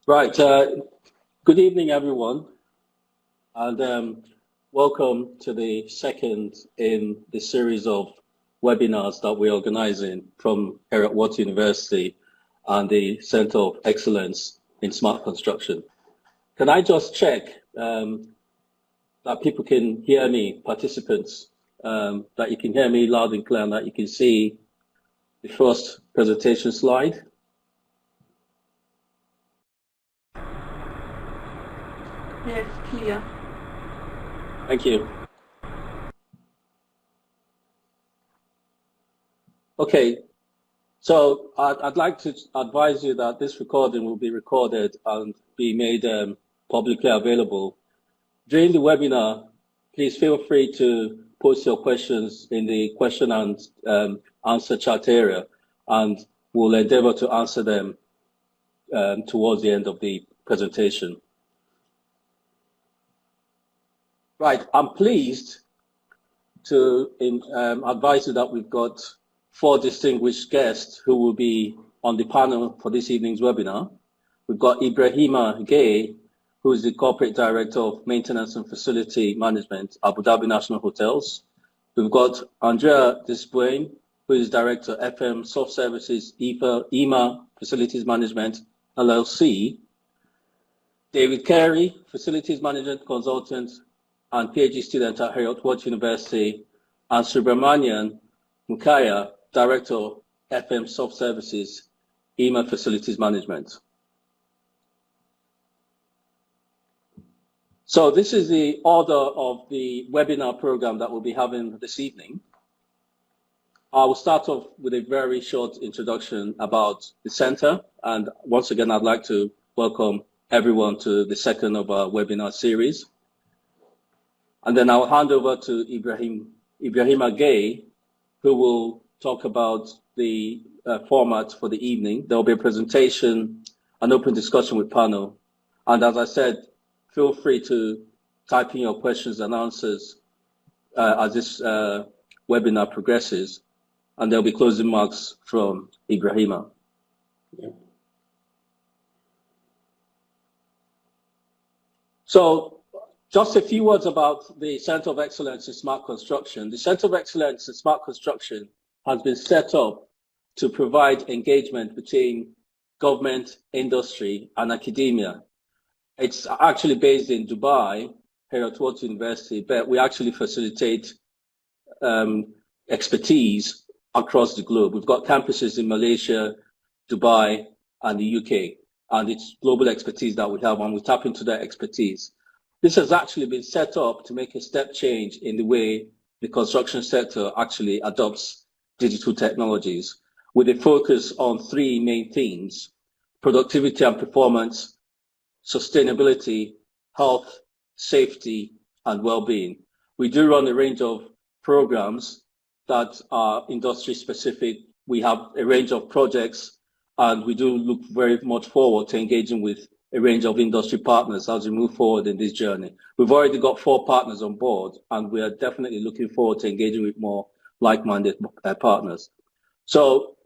Right. Good evening, everyone, and welcome to the second in the series of webinars that we're organizing from Heriot-Watt University and the Center of Excellence in Smart Construction. Can I just check that people can hear me, participants, that you can hear me loud and clear, and that you can see the first presentation slide? Yes, clear. Thank you. Okay, so I'd like to advise you that this recording will be recorded and be made publicly available. During the webinar, please feel free to post your questions in the question and answer chat area, and we'll endeavor to answer them towards the end of the presentation. Right, I'm pleased to advise you that we've got 4 distinguished guests who will be on the panel for this evening's webinar. We've got Ibrahima Gay, who is the Corporate Director of Maintenance and Facility Management, Abu Dhabi National Hotels. We've got Andrea Despoin, who is Director, FM Soft Services, EMA Facilities Management, LLC. David Carey, Facilities Management Consultant and PhD student at Heriot-Watt University, and Subramanian Mukaya, Director, FM Soft Services, EMA Facilities Management. So this is the order of the webinar program that we'll be having this evening. I will start off with a very short introduction about the center, and once again, I'd like to welcome everyone to the second of our webinar series. And then I'll hand over to Ibrahima Gay, who will talk about the format for the evening. There will be a presentation, an open discussion with panel. And as I said, feel free to type in your questions and answers as this webinar progresses. And there'll be closing remarks from Ibrahima. Yeah. So, just a few words about the Center of Excellence in Smart Construction. The Center of Excellence in Smart Construction has been set up to provide engagement between government, industry, and academia. It's actually based in Dubai, Heriot-Watt University, but we actually facilitate expertise across the globe. We've got campuses in Malaysia, Dubai, and the UK, and it's global expertise that we have, and we tap into that expertise. This has actually been set up to make a step change in the way the construction sector actually adopts digital technologies, with a focus on 3 main themes: productivity and performance, sustainability, health, safety, and well-being. We do run a range of programs that are industry specific. We have a range of projects, and we do look very much forward to engaging with a range of industry partners as we move forward in this journey. We've already got 4 partners on board, and we are definitely looking forward to engaging with more like-minded partners. So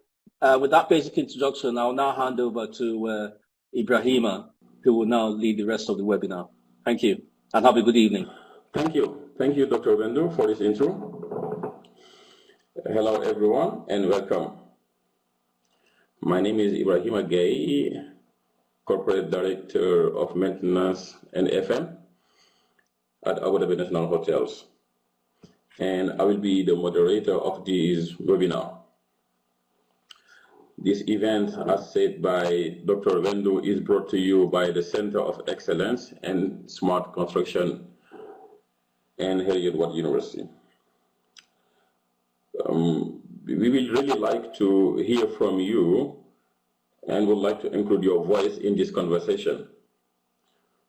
with that basic introduction, I'll now hand over to Ibrahima, who will now lead the rest of the webinar. Thank you, and have a good evening. Thank you. Thank you, Dr. Vendo, for this intro. Hello, everyone, and welcome. My name is Ibrahima Gay, Corporate Director of Maintenance and FM at Abu Dhabi National Hotels. And I will be the moderator of this webinar. This event, as said by Dr. Vendo, is brought to you by the Center of Excellence in Smart Construction and Heriot-Watt University. We will really like to hear from you and would like to include your voice in this conversation.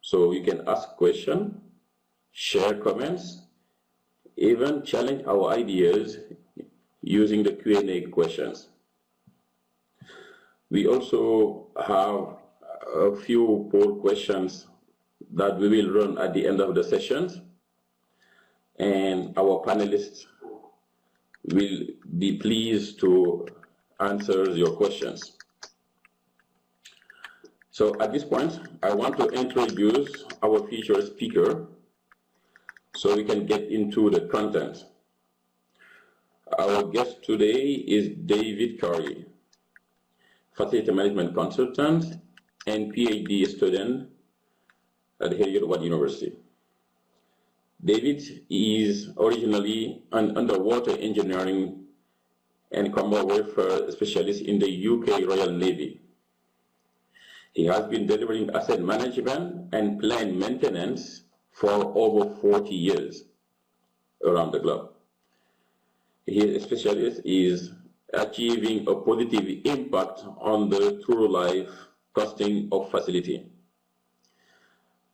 So you can ask questions, share comments, even challenge our ideas using the Q&A questions. We also have a few poll questions that we will run at the end of the sessions, and our panelists will be pleased to answer your questions. So at this point, I want to introduce our featured speaker so we can get into the content. Our guest today is David Curry, facility management consultant and PhD student at Heriot-Watt University. David is originally an underwater engineering and combat warfare specialist in the UK Royal Navy. He has been delivering asset management and plant maintenance for over 40 years around the globe. His specialty is achieving a positive impact on the true life costing of facility.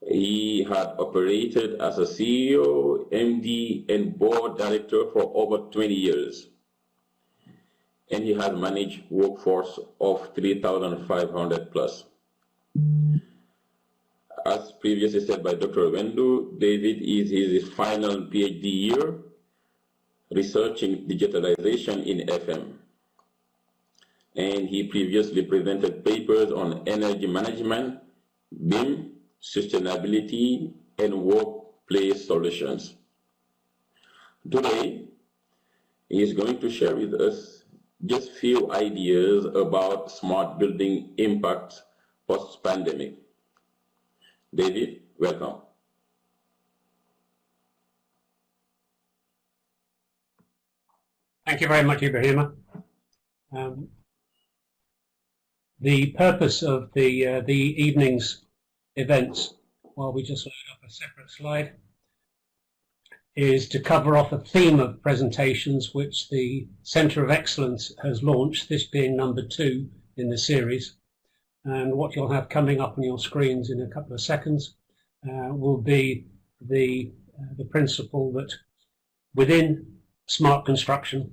He had operated as a CEO, MD, and board director for over 20 years. And he has managed workforce of 3,500 plus. As previously said by Dr. Wendu, David is his final PhD year researching digitalization in FM. And he previously presented papers on energy management, BIM, sustainability, and workplace solutions. Today, he is going to share with us just few ideas about smart building impact post-pandemic. David, welcome. Thank you very much, Ibrahima. The purpose of the evening's events, while we just load up a separate slide, is to cover off a theme of presentations which the Centre of Excellence has launched, this being number 2 in the series. And what you'll have coming up on your screens in a couple of seconds will be the principle that within smart construction,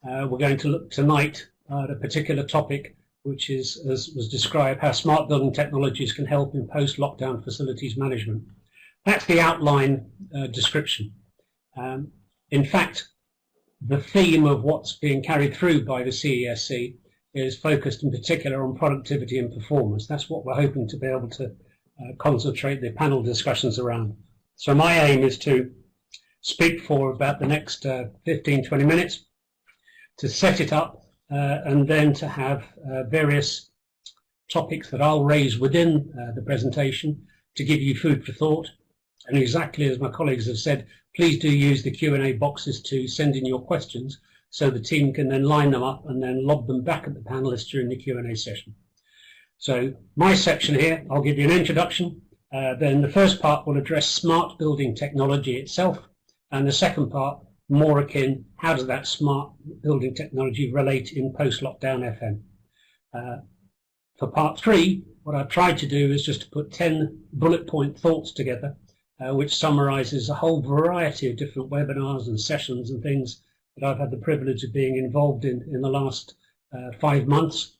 we're going to look tonight at a particular topic, which is, as was described, how smart building technologies can help in post-lockdown facilities management. That's the outline description. In fact, the theme of what's being carried through by the CESC is focused in particular on productivity and performance. That's what we're hoping to be able to concentrate the panel discussions around. So my aim is to speak for about the next 15-20 minutes, to set it up, and then to have various topics that I'll raise within the presentation to give you food for thought. And exactly as my colleagues have said, please do use the Q&A boxes to send in your questions so the team can then line them up and then lob them back at the panelists during the Q&A session. So my section here, I'll give you an introduction. Then the first part will address smart building technology itself. And the second part, more akin, how does that smart building technology relate in post-lockdown FM? For part 3, what I've tried to do is just to put 10 bullet point thoughts together, which summarizes a whole variety of different webinars and sessions and things that I've had the privilege of being involved in the last 5 months,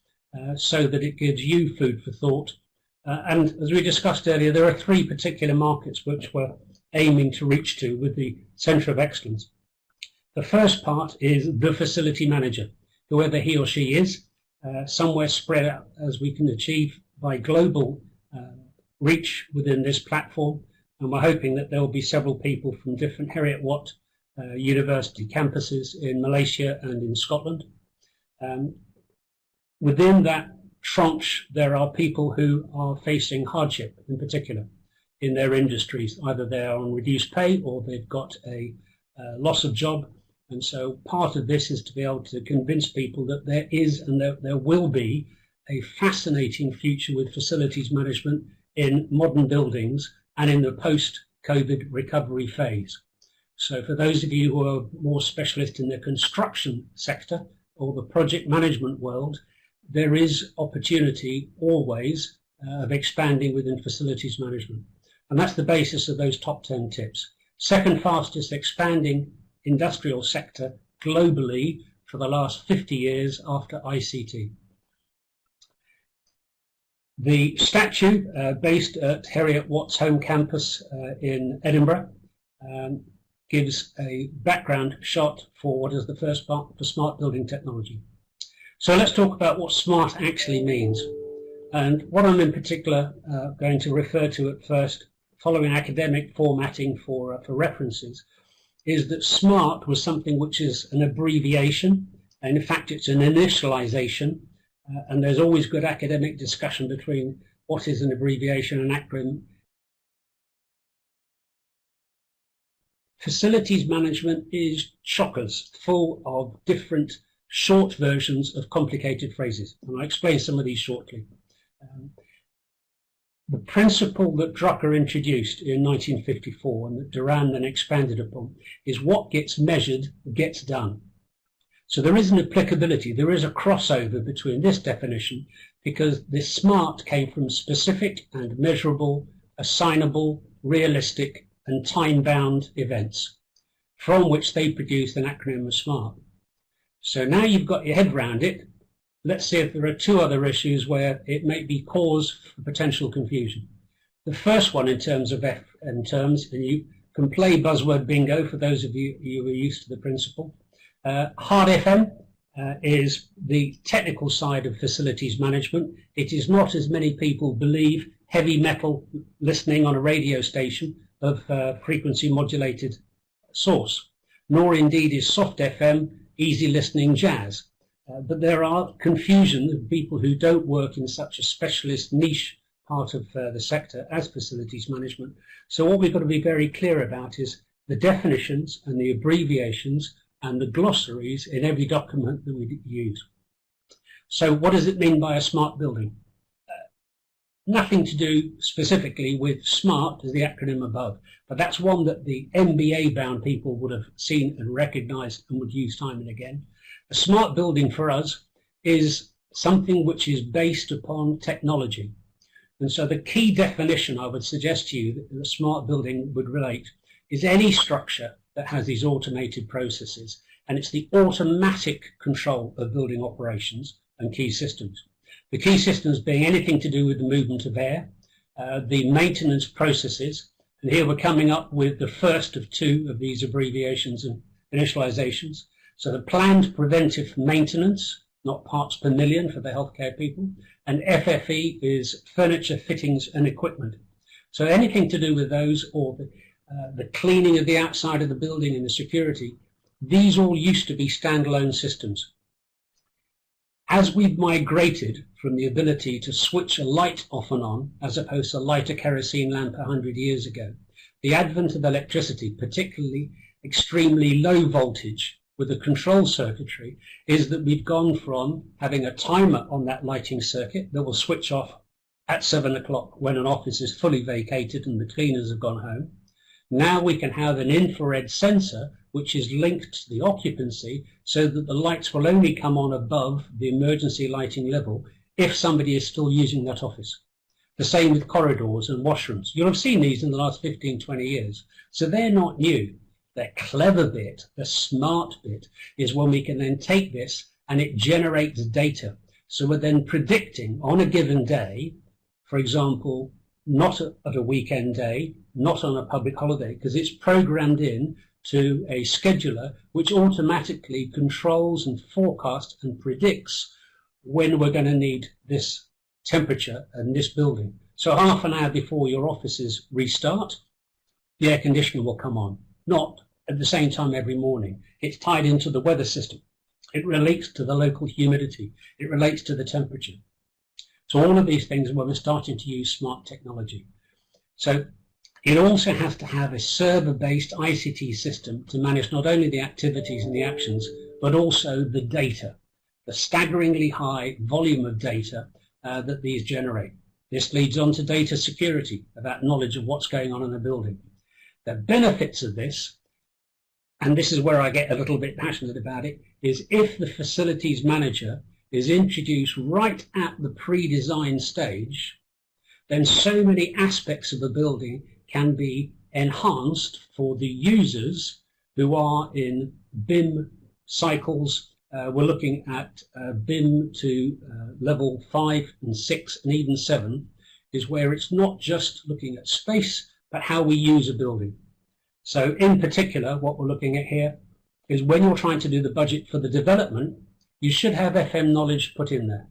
so that it gives you food for thought. And as we discussed earlier, there are 3 particular markets which we're aiming to reach to with the Centre of Excellence. The first part is the facility manager, whoever he or she is, somewhere spread out as we can achieve by global reach within this platform. And we're hoping that there will be several people from different Heriot-Watt university campuses in Malaysia and in Scotland. Within that tranche, there are people who are facing hardship in particular in their industries. Either they are on reduced pay or they've got a loss of job. And so part of this is to be able to convince people that there is and there will be a fascinating future with facilities management in modern buildings and in the post-COVID recovery phase. So for those of you who are more specialist in the construction sector or the project management world, there is opportunity always of expanding within facilities management. And that's the basis of those top 10 tips. Second fastest expanding industrial sector globally for the last 50 years after ICT. The statue, based at Heriot-Watt's home campus in Edinburgh, gives a background shot for what is the first part for smart building technology. So let's talk about what smart actually means. And what I'm in particular going to refer to at first, following academic formatting for references, is that SMART was something which is an abbreviation, and in fact it's an initialization, and there's always good academic discussion between what is an abbreviation and acronym. Facilities management is chockers, full of different short versions of complicated phrases, and I'll explain some of these shortly. The principle that Drucker introduced in 1954 and that Duran then expanded upon is what gets measured gets done. So there is an applicability, there is a crossover between this definition, because this SMART came from specific and measurable, assignable, realistic and time-bound events, from which they produced an acronym of SMART. So now you've got your head around it, let's see if there are two other issues where it may be cause for potential confusion. The first one in terms of FM terms, and you can play buzzword bingo for those of you who are used to the principle. Hard FM is the technical side of facilities management. It is not, as many people believe, heavy metal listening on a radio station of frequency modulated source, nor indeed is soft FM easy listening jazz. But there are confusion of people who don't work in such a specialist niche part of the sector as facilities management. So what we've got to be very clear about is the definitions and the abbreviations and the glossaries in every document that we use. So what does it mean by a smart building? Nothing to do specifically with SMART as the acronym above, but that's one that the MBA bound people would have seen and recognized and would use time and again. A smart building for us is something which is based upon technology. And so the key definition I would suggest to you that a smart building would relate is any structure that has these automated processes, and it's the automatic control of building operations and key systems. The key systems being anything to do with the movement of air, the maintenance processes, and here we're coming up with the first of two of these abbreviations and initializations. So the planned preventive maintenance, not parts per million for the healthcare people, and FFE is furniture, fittings and equipment. So anything to do with those, or the cleaning of the outside of the building and the security, these all used to be standalone systems. As we've migrated from the ability to switch a light off and on, as opposed to light a kerosene lamp 100 years ago, the advent of electricity, particularly extremely low voltage with the control circuitry, is that we've gone from having a timer on that lighting circuit that will switch off at 7 o'clock when an office is fully vacated and the cleaners have gone home. Now we can have an infrared sensor which is linked to the occupancy so that the lights will only come on above the emergency lighting level if somebody is still using that office. The same with corridors and washrooms. You'll have seen these in the last 15, 20 years. So they're not new. The clever bit, the smart bit, is when we can then take this and it generates data. So we're then predicting on a given day, for example, not at a weekend day, not on a public holiday, because it's programmed in to a scheduler which automatically controls and forecasts and predicts when we're going to need this temperature and this building. So half an hour before your offices restart, the air conditioner will come on. Not at the same time every morning. It's tied into the weather system. It relates to the local humidity. It relates to the temperature. So all of these things where we're starting to use smart technology. So it also has to have a server-based ICT system to manage not only the activities and the actions, but also the data, the staggeringly high volume of data that these generate. This leads on to data security, about knowledge of what's going on in the building. The benefits of this, and this is where I get a little bit passionate about it, is if the facilities manager is introduced right at the pre-design stage, then so many aspects of a building can be enhanced for the users who are in BIM cycles. We're looking at BIM to level 5 and 6 and even 7, is where it's not just looking at space, but how we use a building. So in particular, what we're looking at here is when you're trying to do the budget for the development, you should have FM knowledge put in there.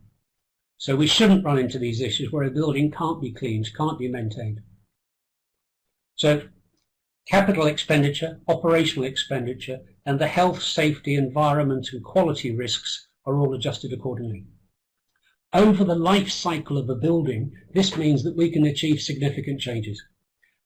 So we shouldn't run into these issues where a building can't be cleaned, can't be maintained. So capital expenditure, operational expenditure, and the health, safety, environment, and quality risks are all adjusted accordingly. Over the life cycle of a building, this means that we can achieve significant changes.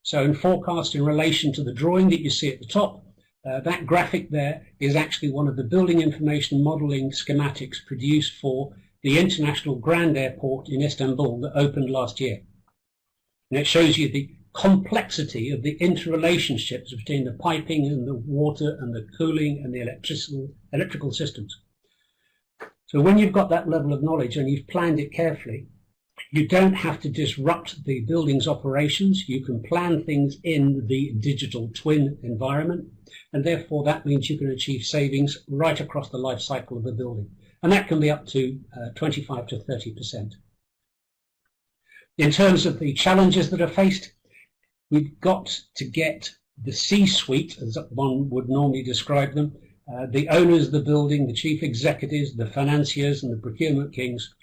So in forecast in relation to the drawing that you see at the top, that graphic there is actually one of the building information modeling schematics produced for the International Grand Airport in Istanbul that opened last year. And it shows you the complexity of the interrelationships between the piping and the water and the cooling and the electrical systems. So when you've got that level of knowledge and you've planned it carefully, you don't have to disrupt the building's operations. You can plan things in the digital twin environment, and therefore that means you can achieve savings right across the life cycle of a building. And that can be up to 25 to 30%. In terms of the challenges that are faced, we've got to get the C-suite, as one would normally describe them, the owners of the building, the chief executives, the financiers, and the procurement kings.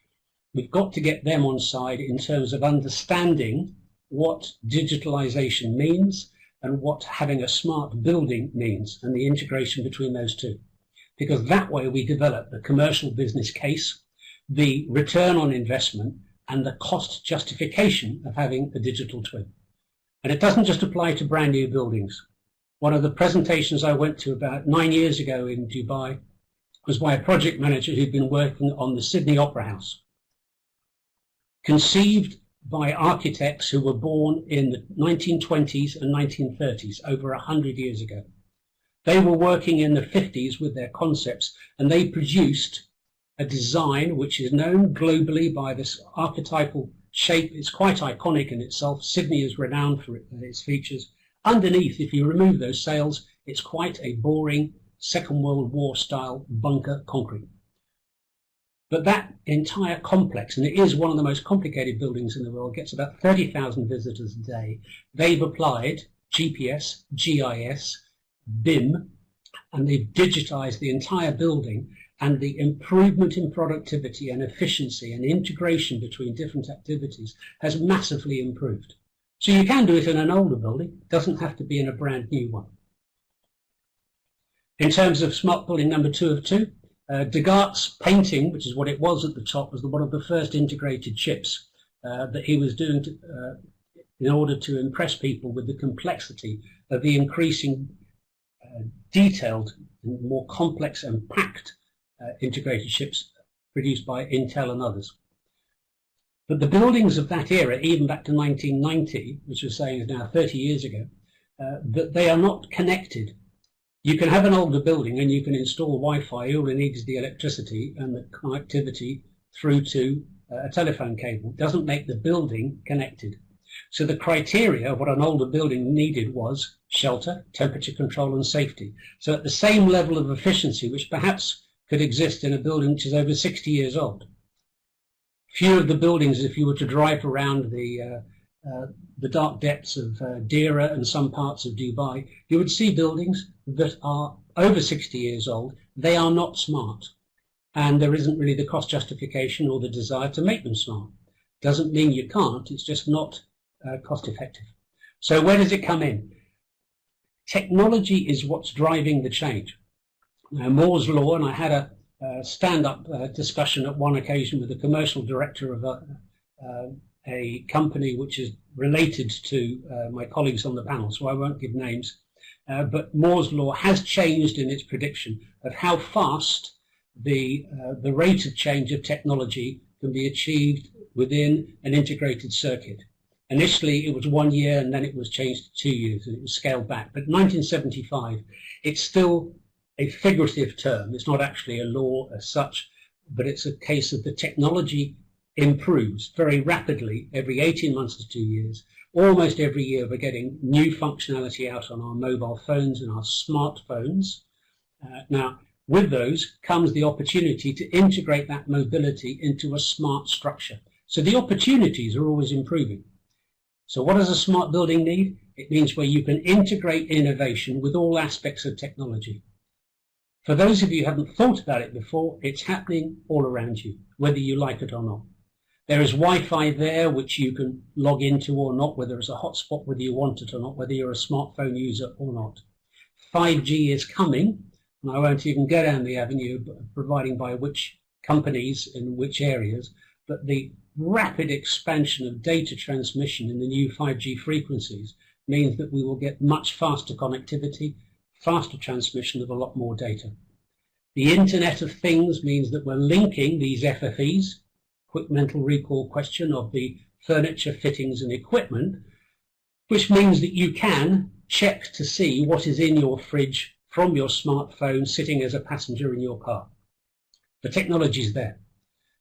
We've got to get them on side in terms of understanding what digitalization means and what having a smart building means, and the integration between those two. Because that way we develop the commercial business case, the return on investment, and the cost justification of having a digital twin. And it doesn't just apply to brand new buildings. One of the presentations I went to about 9 years ago in Dubai was by a project manager who'd been working on the Sydney Opera House, conceived by architects who were born in the 1920s and 1930s, over 100 years ago. They were working in the 50s with their concepts, and they produced a design which is known globally by this archetypal shape. It's quite iconic in itself. Sydney is renowned for its features. Underneath, if you remove those sails, it's quite a boring Second World War style bunker concrete. But that entire complex, and it is one of the most complicated buildings in the world, gets about 30,000 visitors a day. They've applied GPS, GIS, BIM, and they've digitized the entire building, and the improvement in productivity and efficiency and integration between different activities has massively improved. So you can do it in an older building, it doesn't have to be in a brand new one. In terms of smart building number 2 of 2, Degas painting, which is what it was at the top, was one of the first integrated chips that he was doing in order to impress people with the complexity of the increasing detailed, more complex and packed integrated chips produced by Intel and others. But the buildings of that era, even back to 1990, which we're saying is now 30 years ago, that they are not connected. You can have an older building and you can install Wi-Fi. All it needs is the electricity and the connectivity through to a telephone cable. It doesn't make the building connected. So the criteria of what an older building needed was shelter, temperature control, and safety. So at the same level of efficiency, which perhaps could exist in a building which is over 60 years old. Few of the buildings, if you were to drive around the dark depths of Deira and some parts of Dubai, you would see buildings that are over 60 years old. They are not smart, and there isn't really the cost justification or the desire to make them smart. Doesn't mean you can't, it's just not cost effective. So where does it come in? Technology is what's driving the change. Now, Moore's Law, and I had a stand-up discussion at one occasion with the commercial director of a company which is related to my colleagues on the panel, so I won't give names. But Moore's Law has changed in its prediction of how fast the rate of change of technology can be achieved within an integrated circuit. Initially, it was 1 year, and then it was changed to 2 years, and it was scaled back. But 1975, it's still a figurative term. It's not actually a law as such, but it's a case of the technology improves very rapidly every 18 months to 2 years. Almost every year we're getting new functionality out on our mobile phones and our smartphones. Now, with those comes the opportunity to integrate that mobility into a smart structure. So the opportunities are always improving. So what does a smart building need? It means where you can integrate innovation with all aspects of technology. For those of you who haven't thought about it before, it's happening all around you, whether you like it or not. There is Wi-Fi there, which you can log into or not, whether it's a hotspot, whether you want it or not, whether you're a smartphone user or not. 5G is coming, and I won't even go down the avenue providing by which companies in which areas, but the rapid expansion of data transmission in the new 5G frequencies means that we will get much faster connectivity, faster transmission of a lot more data. The Internet of Things means that we're linking these FFEs, quick mental recall question of the furniture, fittings and equipment, which means that you can check to see what is in your fridge from your smartphone sitting as a passenger in your car. The technology is there.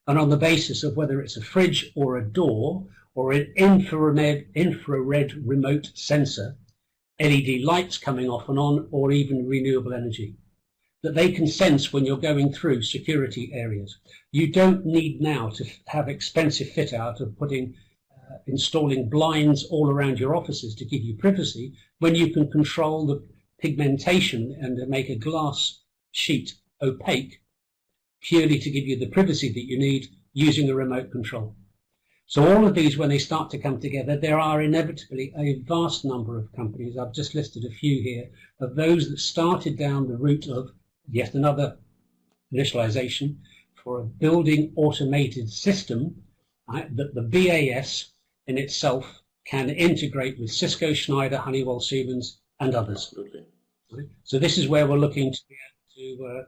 And on the basis of whether it's a fridge or a door or an infrared remote sensor, LED lights coming off and on, or even renewable energy, that they can sense when you're going through security areas. You don't need now to have expensive fit out of installing blinds all around your offices to give you privacy, when you can control the pigmentation and make a glass sheet opaque purely to give you the privacy that you need using a remote control. So all of these, when they start to come together, there are inevitably a vast number of companies, I've just listed a few here, of those that started down the route of yet another initialization for a building automated system, right, that the BAS in itself can integrate with Cisco, Schneider, Honeywell, Siemens, and others. Absolutely. Right? So this is where we're looking to be able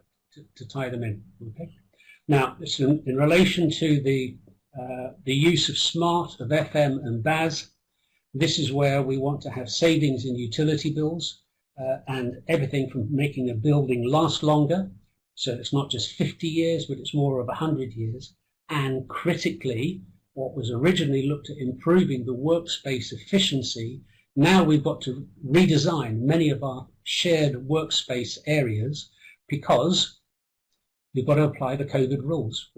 to tie them in. Okay. Now, in relation to the use of smart, of FM and BAS, this is where we want to have savings in utility bills and everything from making a building last longer, so it's not just 50 years, but it's more of 100 years, and critically, what was originally looked at improving the workspace efficiency, now we've got to redesign many of our shared workspace areas because we've got to apply the COVID rules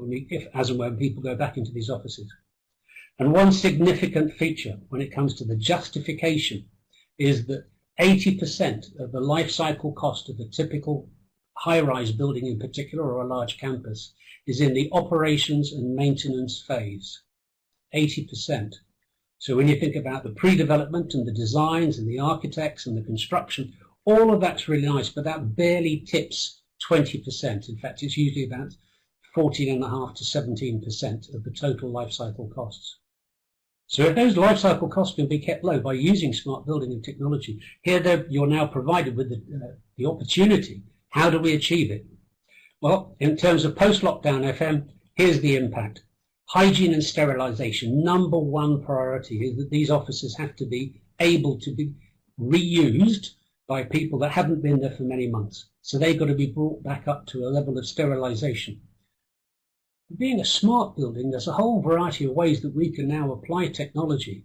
as and when people go back into these offices. And one significant feature when it comes to the justification is that 80% of the life cycle cost of a typical high-rise building in particular, or a large campus, is in the operations and maintenance phase. 80%. So when you think about the pre-development and the designs and the architects and the construction, all of that's really nice, but that barely tips 20%. In fact, it's usually about 14.5% to 17% of the total life cycle costs. So if those life cycle costs can be kept low by using smart building and technology, here you're now provided with the opportunity. How do we achieve it? Well, in terms of post-lockdown FM, here's the impact. Hygiene and sterilization, number one priority is that these offices have to be able to be reused by people that haven't been there for many months. So they've got to be brought back up to a level of sterilization. Being a smart building, there's a whole variety of ways that we can now apply technology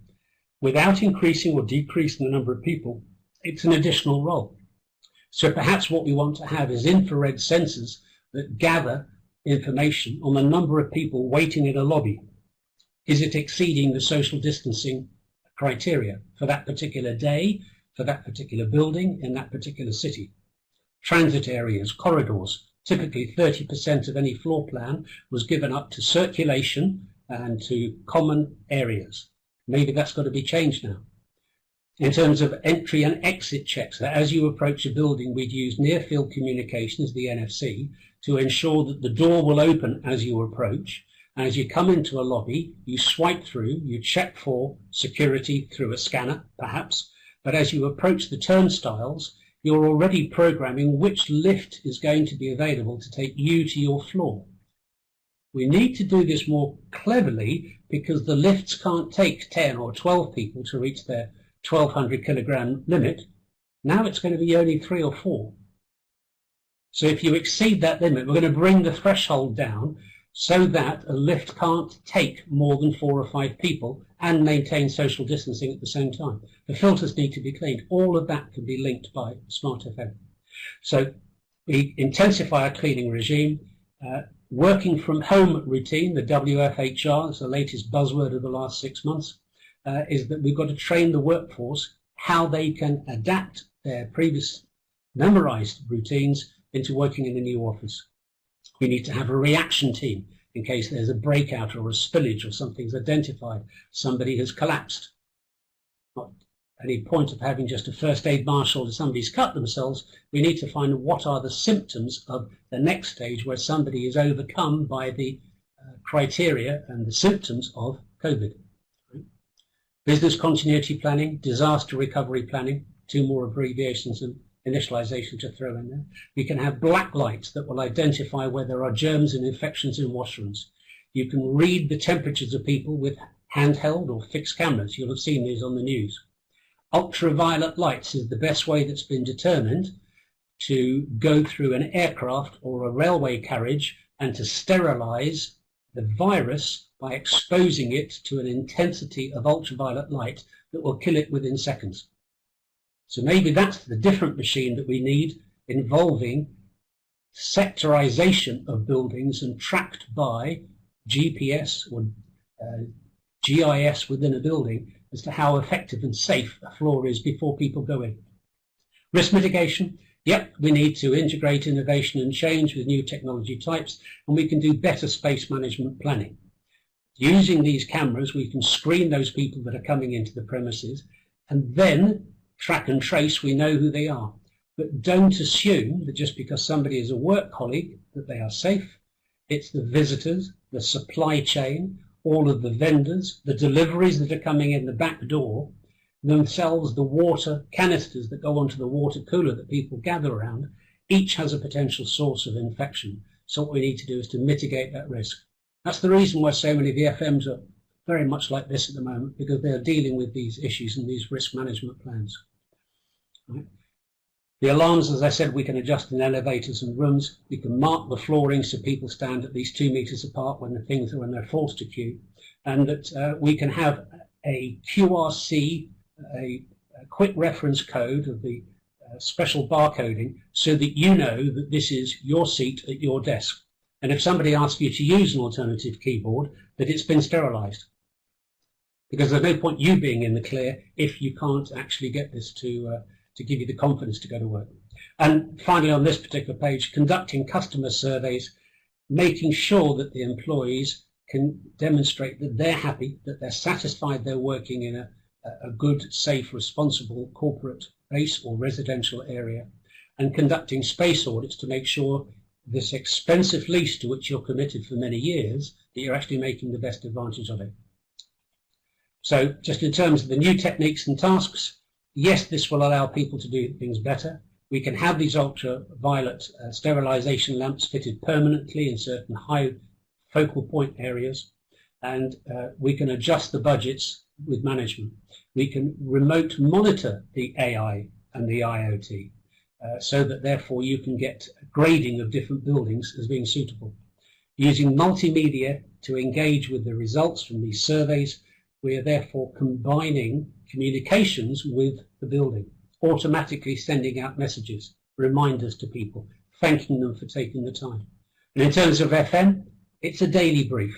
without increasing or decreasing the number of people. It's an additional role. So perhaps what we want to have is infrared sensors that gather information on the number of people waiting in a lobby. Is it exceeding the social distancing criteria for that particular day, for that particular building, in that particular city? Transit areas, corridors. Typically 30% of any floor plan was given up to circulation and to common areas. Maybe that's got to be changed now. In terms of entry and exit checks, that as you approach a building, we'd use near-field communications, the NFC, to ensure that the door will open as you approach. And as you come into a lobby, you swipe through, you check for security through a scanner, perhaps. But as you approach the turnstiles, you're already programming which lift is going to be available to take you to your floor. We need to do this more cleverly because the lifts can't take 10 or 12 people to reach their 1,200 kilogram limit. Now it's going to be only 3 or 4. So if you exceed that limit, we're going to bring the threshold down so that a lift can't take more than 4 or 5 people and maintain social distancing at the same time. The filters need to be cleaned. All of that can be linked by Smart FM. So we intensify our cleaning regime. Working from home routine, the WFHR, is the latest buzzword of the last 6 months, is that we've got to train the workforce how they can adapt their previous memorized routines into working in a new office. We need to have a reaction team. in case there's a breakout or a spillage or something's identified, somebody has collapsed. Not any point of having just a first aid marshal if somebody's cut themselves. We need to find what are the symptoms of the next stage where somebody is overcome by the criteria and the symptoms of COVID. Business continuity planning, disaster recovery planning, two more abbreviations and initialization to throw in there. We can have black lights that will identify where there are germs and infections in washrooms. You can read the temperatures of people with handheld or fixed cameras. You'll have seen these on the news. Ultraviolet lights is the best way that's been determined to go through an aircraft or a railway carriage and to sterilize the virus by exposing it to an intensity of ultraviolet light that will kill it within seconds. So maybe that's the different machine that we need, involving sectorization of buildings and tracked by GPS or GIS within a building as to how effective and safe a floor is before people go in. Risk mitigation. Yep, we need to integrate innovation and change with new technology types, and we can do better space management planning. Using these cameras, we can screen those people that are coming into the premises, and then track and trace, we know who they are. But don't assume that just because somebody is a work colleague that they are safe. It's the visitors, the supply chain, all of the vendors, the deliveries that are coming in the back door, themselves, the water canisters that go onto the water cooler that people gather around, each has a potential source of infection. So what we need to do is to mitigate that risk. That's the reason why so many VFMs are very much like this at the moment, because they're dealing with these issues and these risk management plans. Right. The alarms, as I said, we can adjust in elevators and rooms. We can mark the flooring so people stand at least 2 meters apart when they're forced to queue, and that we can have a QRC, a quick reference code of the special barcoding, so that you know that this is your seat at your desk. And if somebody asks you to use an alternative keyboard, that it's been sterilized. Because there's no point you being in the clear if you can't actually get this to give you the confidence to go to work. And finally, on this particular page, conducting customer surveys, making sure that the employees can demonstrate that they're happy, that they're satisfied they're working in a good, safe, responsible corporate base or residential area, and conducting space audits to make sure this expensive lease to which you're committed for many years, that you're actually making the best advantage of it. So just in terms of the new techniques and tasks, yes, this will allow people to do things better. We can have these ultraviolet sterilization lamps fitted permanently in certain high focal point areas, and we can adjust the budgets with management. We can remote monitor the AI and the IoT so that therefore you can get grading of different buildings as being suitable. Using multimedia to engage with the results from these surveys, we are therefore combining communications with the building, automatically sending out messages, reminders to people, thanking them for taking the time. And in terms of FM, it's a daily brief,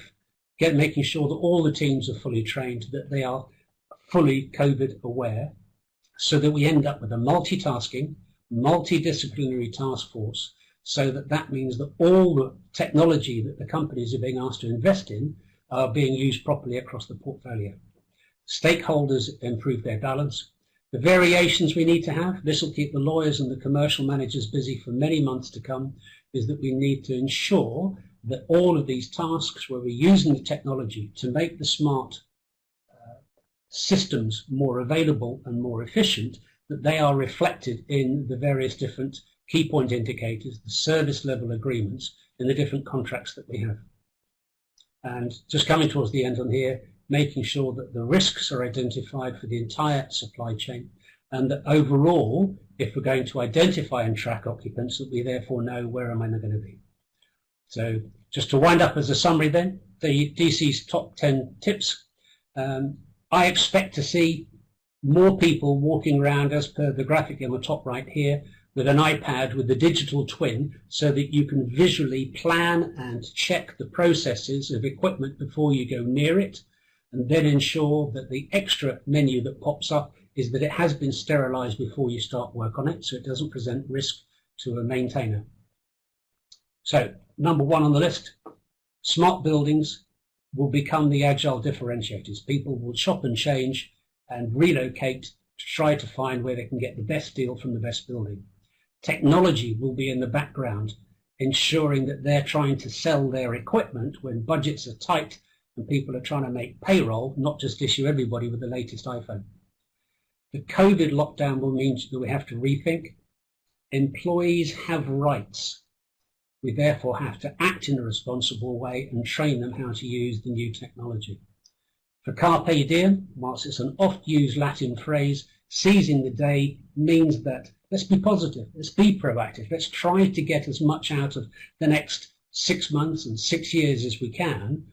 making sure that all the teams are fully trained, that they are fully COVID aware, so that we end up with a multitasking, multidisciplinary task force, so that means that all the technology that the companies are being asked to invest in are being used properly across the portfolio. Stakeholders improve their balance. The variations we need to have, this will keep the lawyers and the commercial managers busy for many months to come, is that we need to ensure that all of these tasks where we're using the technology to make the smart systems more available and more efficient, that they are reflected in the various different key point indicators, the service level agreements, and the different contracts that we have. And just coming towards the end on here, making sure that the risks are identified for the entire supply chain, and that overall, if we're going to identify and track occupants, that we therefore know where am I going to be. So just to wind up as a summary then, the DC's top 10 tips. I expect to see more people walking around, as per the graphic on the top right here, with an iPad with the digital twin, so that you can visually plan and check the processes of equipment before you go near it, and then ensure that the extra menu that pops up is that it has been sterilized before you start work on it, so it doesn't present risk to a maintainer. So, number one on the list, Smart buildings will become the agile differentiators. People will shop and change and relocate to try to find where they can get the best deal from the best building. Technology will be in the background, ensuring that they're trying to sell their equipment when budgets are tight and people are trying to make payroll, not just issue everybody with the latest iPhone. The COVID lockdown will mean that we have to rethink. Employees have rights. We therefore have to act in a responsible way and train them how to use the new technology. For carpe diem, whilst it's an oft-used Latin phrase, seizing the day means that let's be positive, let's be proactive, let's try to get as much out of the next 6 months and 6 years as we can,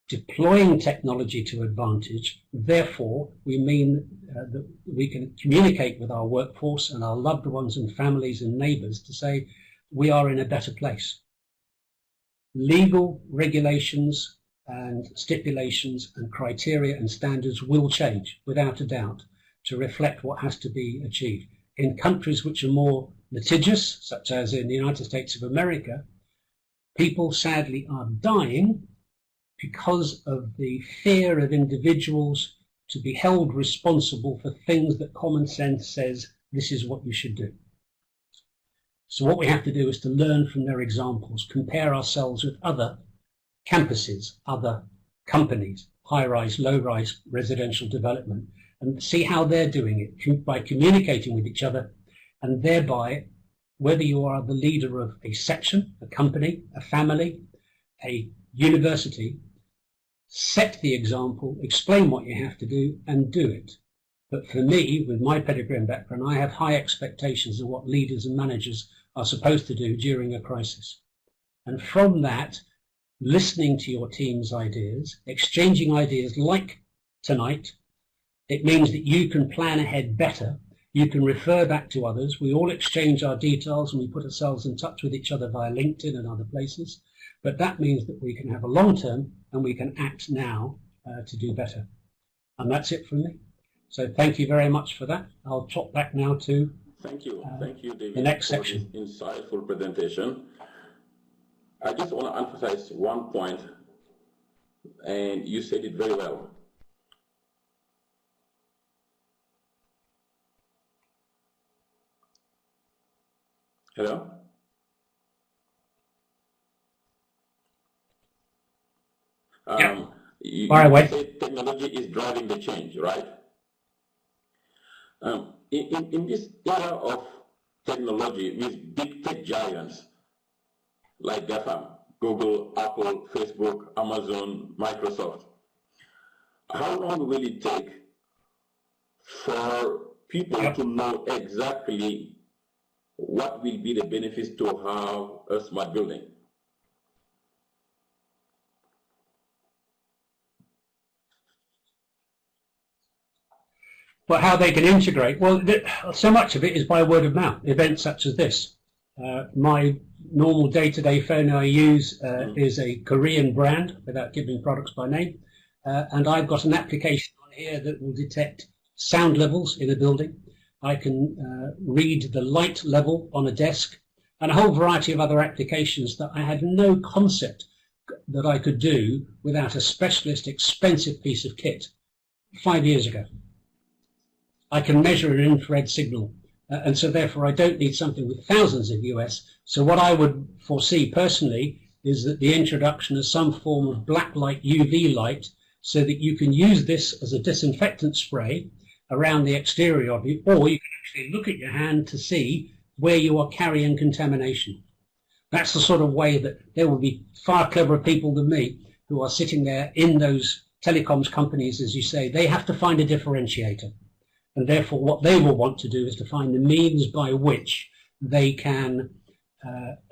deploying technology to advantage. Therefore, we mean that we can communicate with our workforce and our loved ones and families and neighbours to say we are in a better place. Legal regulations and stipulations and criteria and standards will change, without a doubt, to reflect what has to be achieved. In countries which are more litigious, such as in the United States of America, people sadly are dying because of the fear of individuals to be held responsible for things that common sense says this is what you should do. So what we have to do is to learn from their examples, compare ourselves with other campuses, other companies, high-rise, low-rise residential development, and see how they're doing it by communicating with each other, and thereby, whether you are the leader of a section, a company, a family, a university, set the example, explain what you have to do, and do it. But for me, with my pedigree and background, I have high expectations of what leaders and managers are supposed to do during a crisis. And from that, listening to your team's ideas, exchanging ideas like tonight, it means that you can plan ahead better. You can refer back to others. We all exchange our details and we put ourselves in touch with each other via LinkedIn and other places. But that means that we can have a long term and we can act now to do better. And that's it from me. So thank you very much for that. I'll chop back now to Thank you, David, the next for section. this insightful presentation. I just want to emphasize one point, and you said it very well. Hello? Yeah. You said technology is driving the change, right? In this era of technology with big tech giants like GAFAM, Google, Apple, Facebook, Amazon, Microsoft, how long will it take for people to know exactly what will be the benefits to have a smart building? Well, how they can integrate? Well, so much of it is by word of mouth, events such as this. My normal day-to-day phone I use is a Korean brand, without giving products by name, and I've got an application on here that will detect sound levels in a building. I can read the light level on a desk, and a whole variety of other applications that I had no concept that I could do without a specialist, expensive piece of kit 5 years ago. I can measure an infrared signal, and so therefore I don't need something with thousands of US. So what I would foresee personally is that the introduction of some form of black light, UV light, so that you can use this as a disinfectant spray around the exterior of you, or you can actually look at your hand to see where you are carrying contamination. That's the sort of way that there will be far cleverer people than me who are sitting there in those telecoms companies, as you say. They have to find a differentiator. And therefore, what they will want to do is to find the means by which they can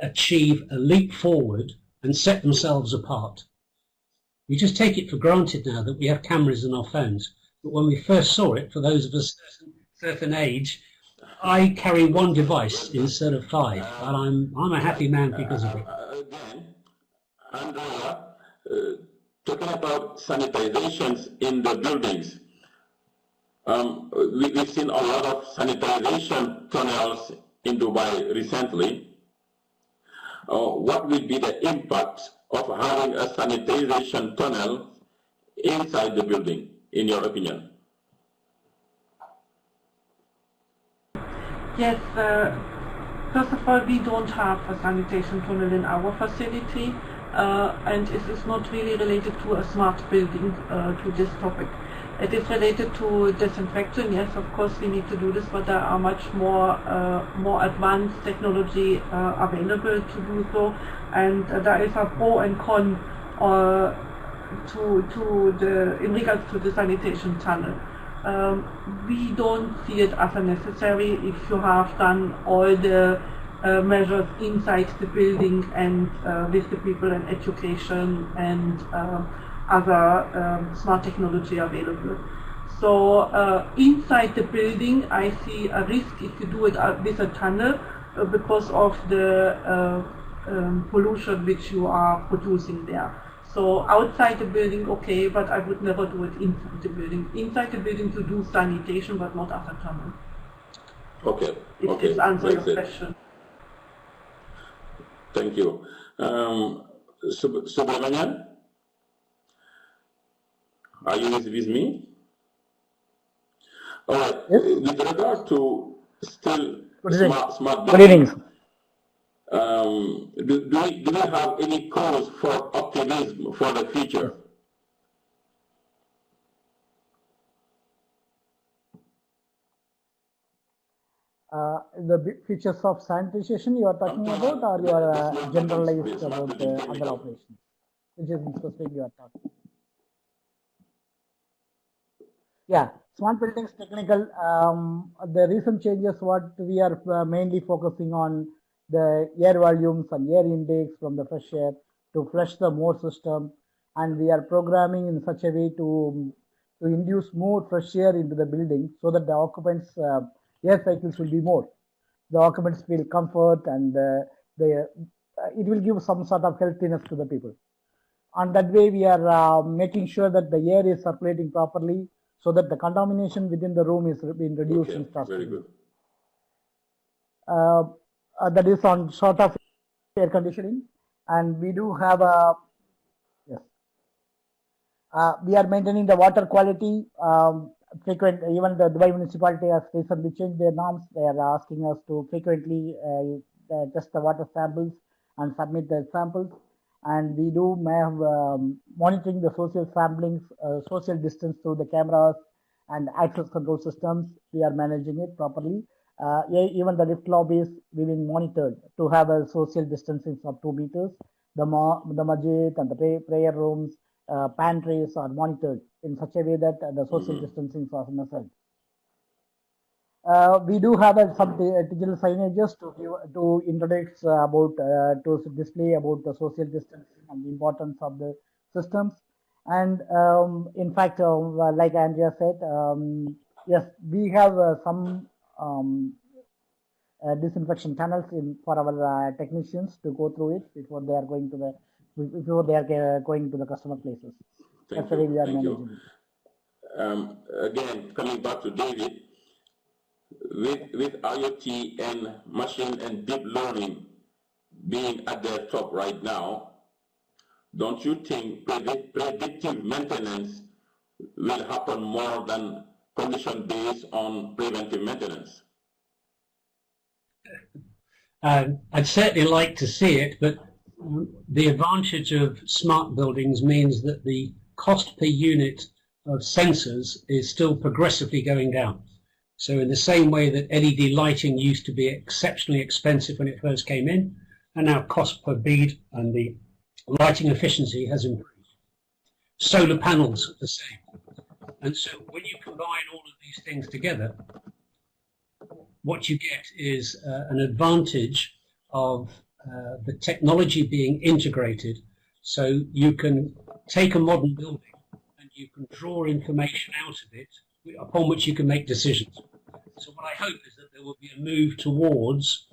achieve a leap forward and set themselves apart. We just take it for granted now that we have cameras in our phones. But when we first saw it, for those of us a certain age, I carry one device instead of 5, and I'm a happy man because of it. Again, Andrea, talking about sanitizations in the buildings. We've seen a lot of sanitization tunnels in Dubai recently. What will be the impact of having a sanitization tunnel inside the building, in your opinion? Yes, first of all, we don't have a sanitation tunnel in our facility, and it is not really related to a smart building, to this topic. It is related to disinfection. Yes, of course we need to do this, but there are much more advanced technology available to do so, and there is a pro and con in regards to the sanitation tunnel. We don't see it as a necessary if you have done all the measures inside the building and with the people and education and other smart technology available. So inside the building I see a risk if you do it with a tunnel because of the pollution which you are producing there. So outside the building, okay, but I would never do it inside the building. Inside the building to do sanitation, but not as a tunnel. Okay. If this answers your question. Thank you. Subramanian, are you with me? All right. Yes. With regard to still smart Good evening. do we have any cause for optimism for the future? The features of sanitation you are talking about, or you are generalized about other operations? Which is specific you are talking? Yeah, smart buildings technical. The recent changes, what we are mainly focusing on the air volumes and air intakes from the fresh air to flush the more system, and we are programming in such a way to induce more fresh air into the building so that the occupants air cycles will be more. The occupants feel comfort, and it will give some sort of healthiness to the people. And that way we are making sure that the air is circulating properly so that the contamination within the room is being reduced. Okay, very good. That is on sort of air conditioning, and we do have a yes. We are maintaining the water quality. Frequent, even the Dubai municipality has recently changed their norms. They are asking us to frequently test the water samples and submit the samples. And we do have monitoring the social samplings, social distance through the cameras and access control systems. We are managing it properly. Even the lift lobbies will be monitored to have a social distancing of 2 meters. The masjid and the prayer rooms, pantries are monitored in such a way that the social distancing is measured. We do have some digital signages to introduce about to display about the social distancing and the importance of the systems. And in fact, like Andrea said, yes, we have some disinfection tunnels for our technicians to go through it before they are going to the customer places. Thank you. Again, coming back to David, with IoT and machine and deep learning being at their top right now, don't you think predictive maintenance will happen more than condition based on preventive maintenance? I'd certainly like to see it, but the advantage of smart buildings means that the cost per unit of sensors is still progressively going down. So in the same way that LED lighting used to be exceptionally expensive when it first came in, and now cost per bead and the lighting efficiency has improved. Solar panels are the same. And so when you combine all of these things together, what you get is an advantage of the technology being integrated, so you can take a modern building and you can draw information out of it upon which you can make decisions. So what I hope is that there will be a move towards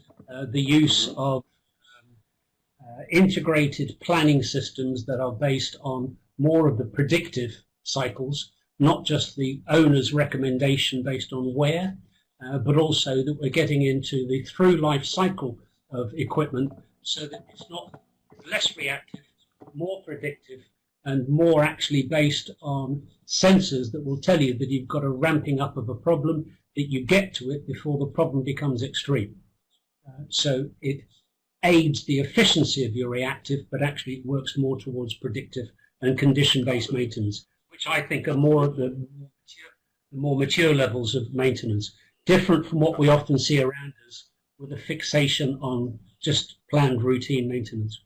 the use of integrated planning systems that are based on more of the predictive cycles, not just the owner's recommendation based on where, but also that we're getting into the through life cycle of equipment so that it's not less reactive, more predictive, and more actually based on sensors that will tell you that you've got a ramping up of a problem, that you get to it before the problem becomes extreme. So it aids the efficiency of your reactive, but actually it works more towards predictive and condition-based maintenance, which I think are more the more mature levels of maintenance, different from what we often see around us with a fixation on just planned routine maintenance.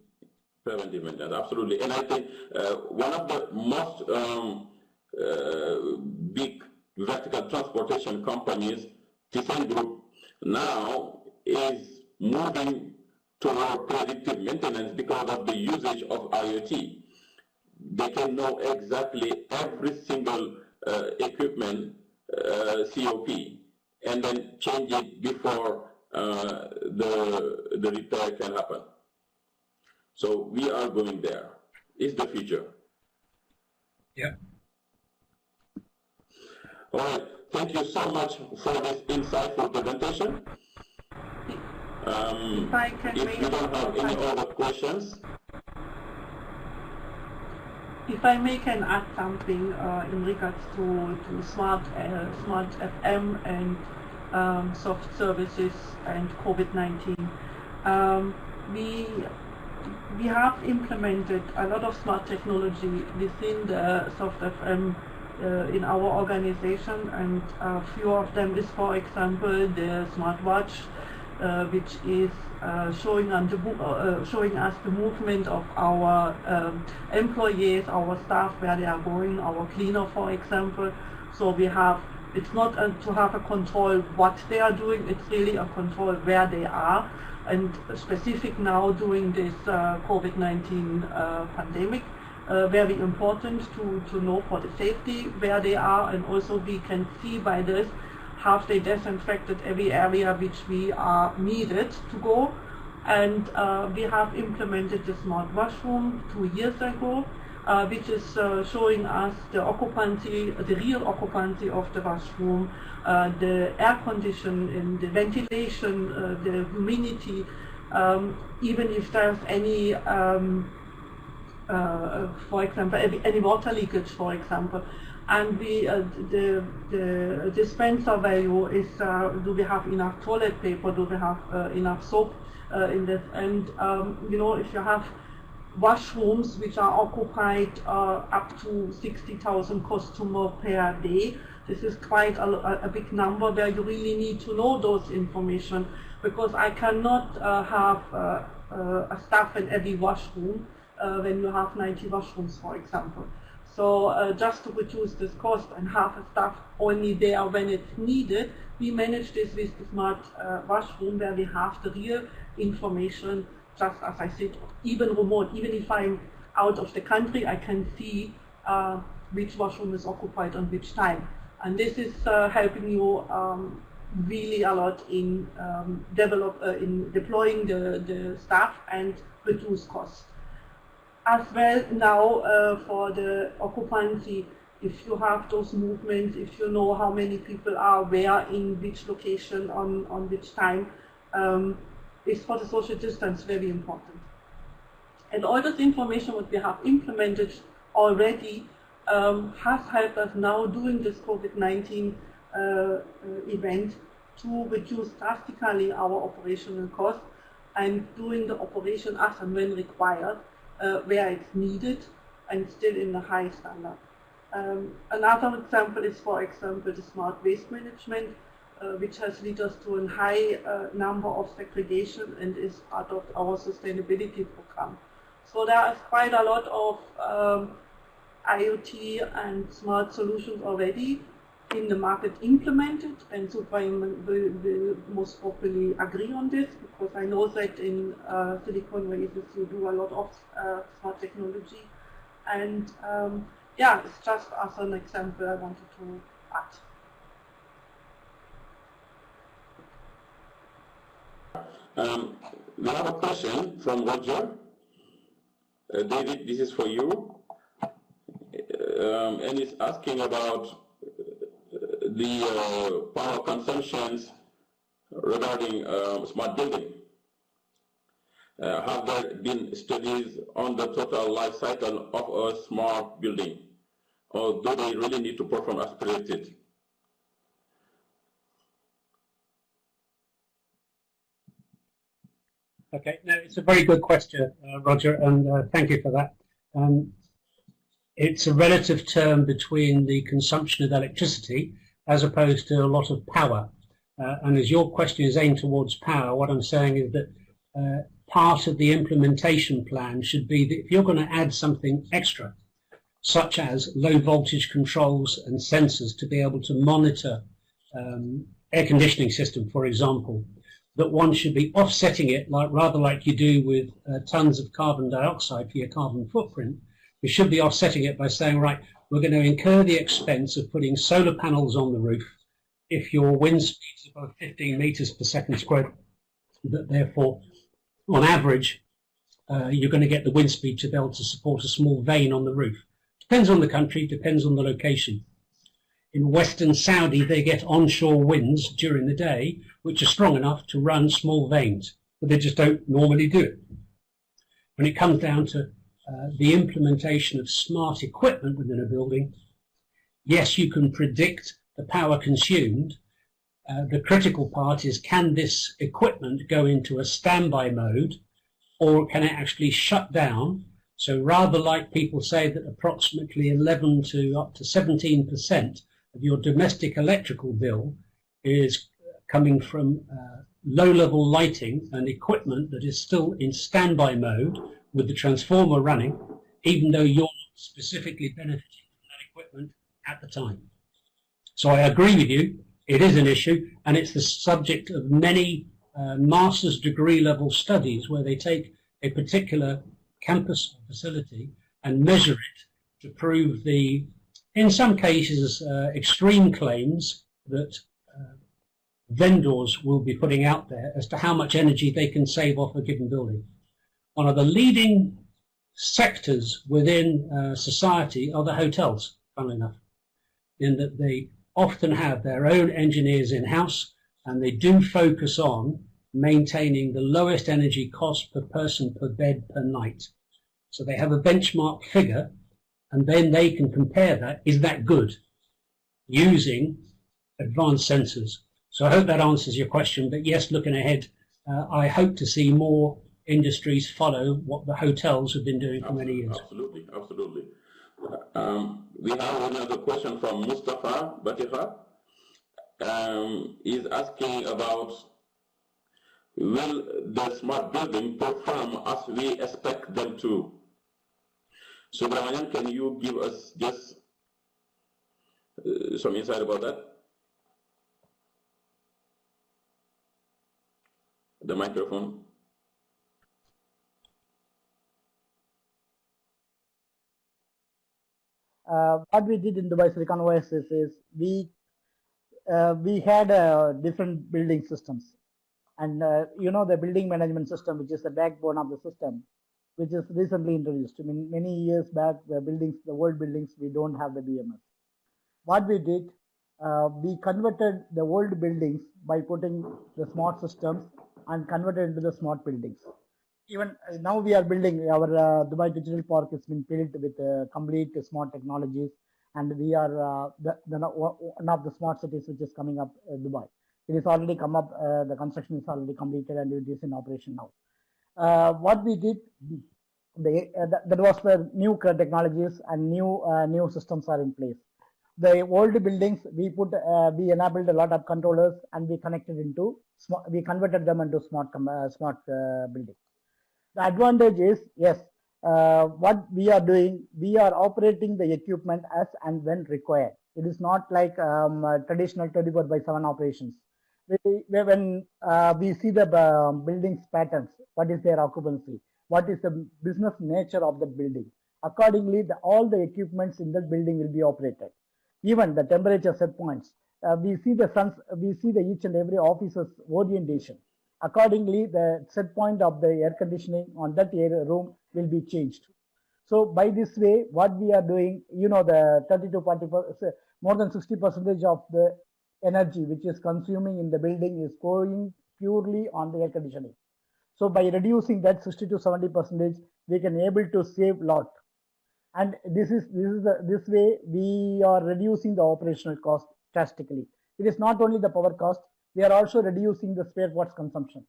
Preventive maintenance, absolutely. And I think one of the most big vertical transportation companies, ThyssenKrupp, now is moving toward predictive maintenance because of the usage of IoT. They can know exactly every single equipment COP and then change it before the repair can happen. So we are going there. It's the future. Yeah. All right. Thank you so much for this insightful presentation. If you don't have any other questions. If I may can add something in regards to smart FM and soft services and COVID-19. We have implemented a lot of smart technology within the soft FM in our organization, and a few of them is, for example, the smartwatch, which is showing us the movement of our employees, our staff, where they are going, our cleaner, for example. So we have, it's not to have a control what they are doing, it's really a control where they are. And specific now during this COVID-19 pandemic, very important to know for the safety where they are, and also we can see by this have they disinfected every area which we are needed to go. And we have implemented the smart washroom 2 years ago, which is showing us the occupancy, the real occupancy of the washroom, the air conditioning, the ventilation, the humidity, even if there's any, for example, any water leakage, for example. And the dispenser value is, do we have enough toilet paper, do we have enough soap in this? And you know, if you have washrooms which are occupied up to 60,000 customers per day, this is quite a big number where you really need to know those information, because I cannot have a staff in every washroom when you have 90 washrooms, for example. So just to reduce this cost and have a staff only there when it's needed, we manage this with the smart washroom, where we have the real information, just as I said, even remote. Even if I'm out of the country, I can see which washroom is occupied on which time. And this is helping you really a lot in in deploying the staff and reduce costs. As well now for the occupancy, if you have those movements, if you know how many people are where in which location on which time, is for the social distance very important. And all this information what we have implemented already has helped us now doing this COVID-19 event to reduce drastically our operational costs and doing the operation as and when required, where it's needed and still in the high standard. Another example is, for example, the smart waste management, which has led us to a high number of segregation and is part of our sustainability program. So there is quite a lot of IoT and smart solutions already in the market implemented, and Supreme will most probably agree on this, because I know that in Silicon Valley you do a lot of smart technology. And yeah, it's just as an example I wanted to add. We have a question from Roger. David, this is for you. And he's asking about the power consumptions regarding smart building. Have there been studies on the total life cycle of a smart building, or do they really need to perform as predicted? Okay, no, it's a very good question, Roger, and thank you for that. It's a relative term between the consumption of electricity as opposed to a lot of power. And as your question is aimed towards power, what I'm saying is that part of the implementation plan should be that if you're going to add something extra, such as low voltage controls and sensors to be able to monitor air conditioning system, for example, that one should be offsetting it rather like you do with tons of carbon dioxide for your carbon footprint. We should be offsetting it by saying, right, we're going to incur the expense of putting solar panels on the roof if your wind speed is above 15 meters per second squared, that therefore, on average, you're going to get the wind speed to be able to support a small vane on the roof. Depends on the country, depends on the location. In Western Saudi, they get onshore winds during the day, which are strong enough to run small vanes, but they just don't normally do it. When it comes down to the implementation of smart equipment within a building, yes, you can predict the power consumed. The critical part is, can this equipment go into a standby mode, or can it actually shut down? So rather like people say that approximately 11 to up to 17% of your domestic electrical bill is coming from low-level lighting and equipment that is still in standby mode with the transformer running, even though you're not specifically benefiting from that equipment at the time. So I agree with you, it is an issue, and it's the subject of many master's degree level studies where they take a particular campus facility and measure it to prove the, in some cases, extreme claims that vendors will be putting out there as to how much energy they can save off a given building. One of the leading sectors within society are the hotels, funnily enough, in that they often have their own engineers in-house, and they do focus on maintaining the lowest energy cost per person per bed per night. So they have a benchmark figure, and then they can compare that, is that good, using advanced sensors. So I hope that answers your question, but yes, looking ahead, I hope to see more industries follow what the hotels have been doing for many years. Absolutely, absolutely. We have another question from Mustafa Batiha. He's asking about, will the smart building perform as we expect them to? So, Brian, can you give us just some insight about that? The microphone. What we did in Dubai Silicon Oasis is we had different building systems, and you know, the building management system, which is the backbone of the system, which is recently introduced. I mean, many years back, the buildings, the old buildings, we don't have the BMS. What we did, we converted the old buildings by putting the smart systems and converted into the smart buildings. Even now we are building our Dubai Digital Park has been built with complete smart technologies, and we are one of the smart cities which is coming up Dubai. It is already come up, the construction is already completed and it is in operation now. What we did, that was the new technologies and new systems are in place. The old buildings, we enabled a lot of controllers and we connected into, we converted them into smart buildings. The advantage is, yes, what we are doing, we are operating the equipment as and when required. It is not like traditional 24/7 operations. When we see the building's patterns, what is their occupancy, what is the business nature of the building, accordingly, all the equipments in that building will be operated. Even the temperature set points, we see the each and every officer's orientation. Accordingly, the set point of the air conditioning on that room will be changed. So by this way, what we are doing, you know, the 30 to 40%, more than 60% of the energy which is consuming in the building is going purely on the air conditioning. So by reducing that 60 to 70%, we can able to save lot. And this way we are reducing the operational cost drastically. It is not only the power cost, we are also reducing the spare parts consumption.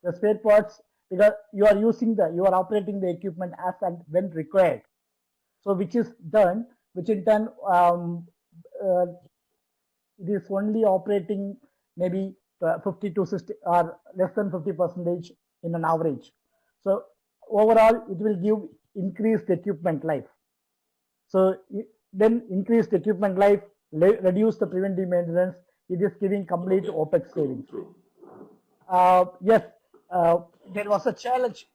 The spare parts, because you are operating the equipment as and when required. So which is done, which in turn it is only operating maybe 50 to 60 or less than 50% in an average. So overall, it will give increased equipment life. So then increased equipment life, reduce the preventive maintenance. It is giving complete OPEX savings. Yes, there was a challenge.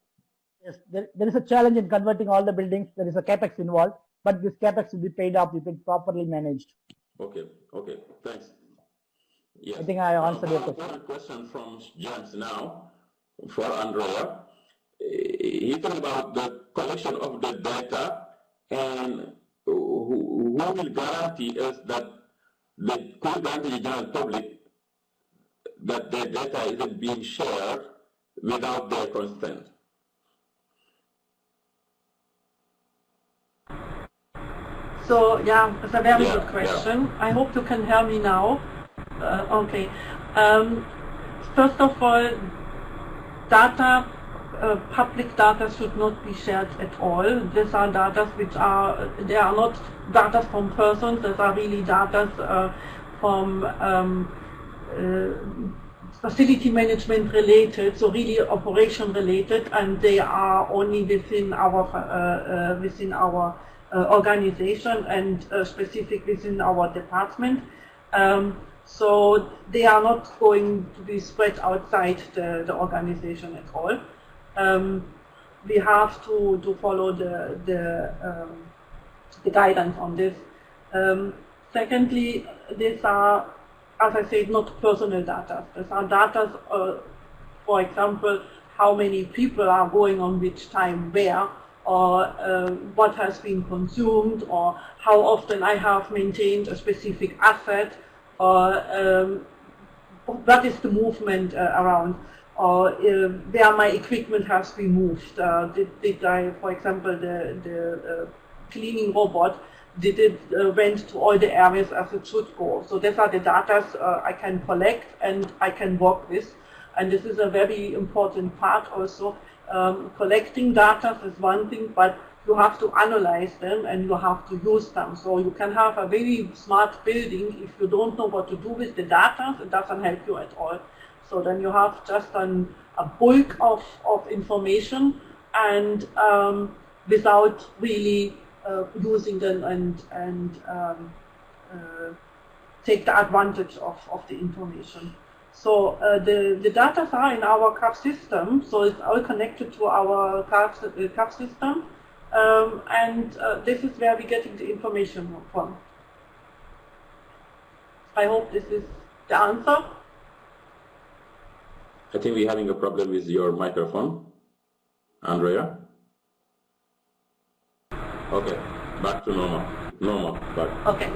Yes, there is a challenge in converting all the buildings. There is a capex involved, but this capex will be paid off if it's properly managed. Okay, thanks. Yes. I think I answered your question. One question from James now for Andrea. He talked about the collection of the data, and who will guarantee us that the general public that the data isn't being shared without their consent? So yeah, it's a very good question. I hope you can hear me now. Okay. First of all, data, public data should not be shared at all. These are data they are not data from persons. These are really data from facility management related, so really operation related, and they are only within our organization and specific within our department. So they are not going to be spread outside the organization at all. We have to follow the guidance on this. Secondly, these are, as I said, not personal data. These are data, for example, how many people are going on which time where, or what has been consumed, or how often I have maintained a specific asset, or what is the movement around, or where my equipment has been moved. Did I, for example, the cleaning robot, did it went to all the areas as it should go? So these are the data I can collect and I can work with. And this is a very important part also. Collecting data is one thing, but you have to analyze them and you have to use them. So you can have a very smart building. If you don't know what to do with the data, it doesn't help you at all. So then you have just a bulk of information, and without really using them and take the advantage of the information. So the data are in our CAP system, so it's all connected to our CAP system, and this is where we're getting the information from. I hope this is the answer. I think we're having a problem with your microphone, Andrea. Okay, back to normal. Back. Okay.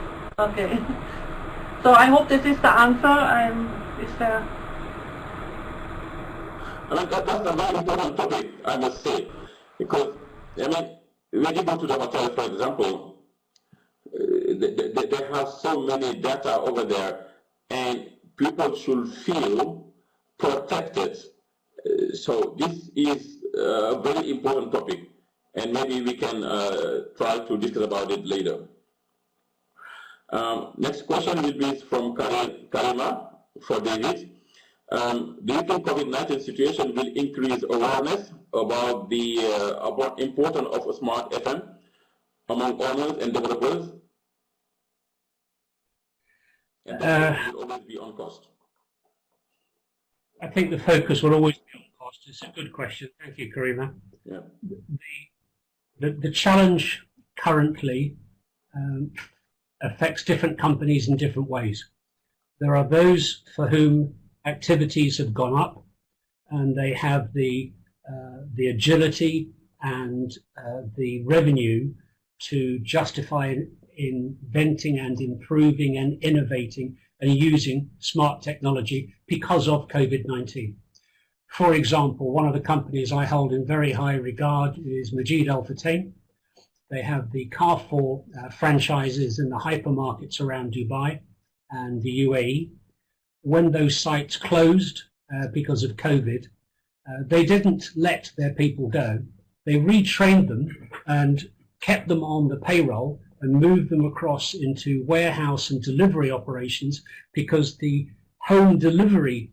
So I hope this is the answer. Is there? I mean, that's a very important topic, I must say, because I mean, when you go to the hotel, for example, they have so many data over there, and people should feel protected. So this is a very important topic, and maybe we can try to discuss about it later. Next question will be from Karima for David. Do you think COVID-19 situation will increase awareness about the importance of a smart FM among owners and developers? And that will always be on cost. I think the focus will always be on cost. It's a good question. Thank you, Karima. Yeah. The challenge currently affects different companies in different ways. There are those for whom activities have gone up and they have the agility and the revenue to justify inventing and improving and innovating and using smart technology because of COVID-19. For example, one of the companies I hold in very high regard is Majid Al Futtaim. They have the Carrefour franchises in the hypermarkets around Dubai and the UAE. When those sites closed because of COVID, they didn't let their people go. They retrained them and kept them on the payroll and moved them across into warehouse and delivery operations, because the home delivery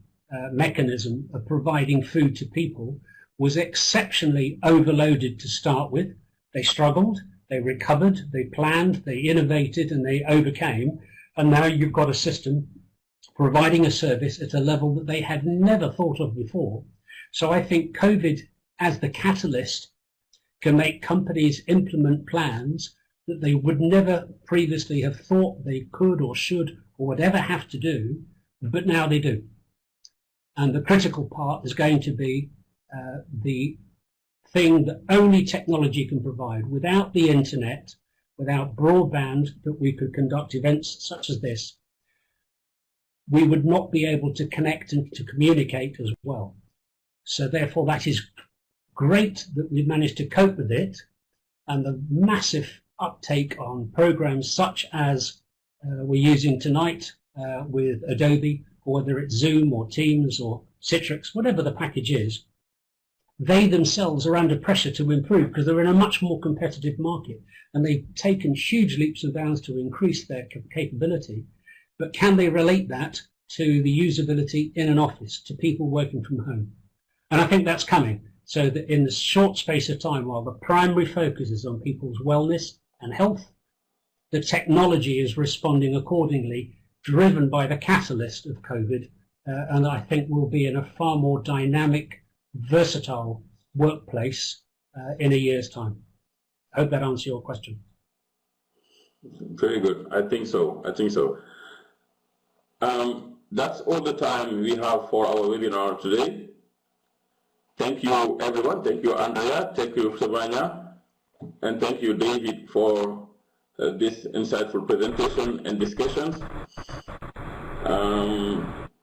mechanism of providing food to people was exceptionally overloaded to start with. They struggled, they recovered, they planned, they innovated, and they overcame. And now you've got a system providing a service at a level that they had never thought of before. So I think COVID, as the catalyst, can make companies implement plans that they would never previously have thought they could or should or would ever have to do, but now they do. And the critical part is going to be the thing that only technology can provide. Without the internet, without broadband, that we could conduct events such as this, we would not be able to connect and to communicate as well. So therefore, that is great that we've managed to cope with it, and the massive uptake on programs such as we're using tonight with Adobe, or whether it's Zoom or Teams or Citrix, whatever the package is, they themselves are under pressure to improve because they're in a much more competitive market, and they've taken huge leaps and bounds to increase their capability. But can they relate that to the usability in an office, to people working from home? And I think that's coming. So that in the short space of time, while the primary focus is on people's wellness and health, the technology is responding accordingly, driven by the catalyst of COVID, and I think we'll be in a far more dynamic, versatile workplace in a year's time. I hope that answers your question. Very good. I think so. That's all the time we have for our webinar today. Thank you, everyone. Thank you, Andrea. Thank you, Savannah. And thank you, David, for this insightful presentation and discussions.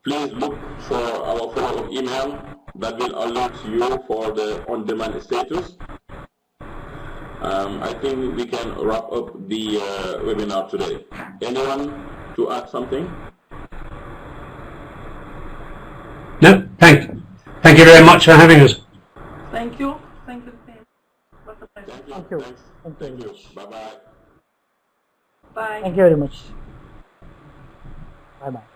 Please look for our follow-up email that will alert you for the on-demand status. I think we can wrap up the webinar today. Anyone to add something? No, thank you very much for having us. Thank you. Thank you. What a pleasure. Thank you. Thank you. Bye-bye. Bye. Thank you very much. Bye-bye.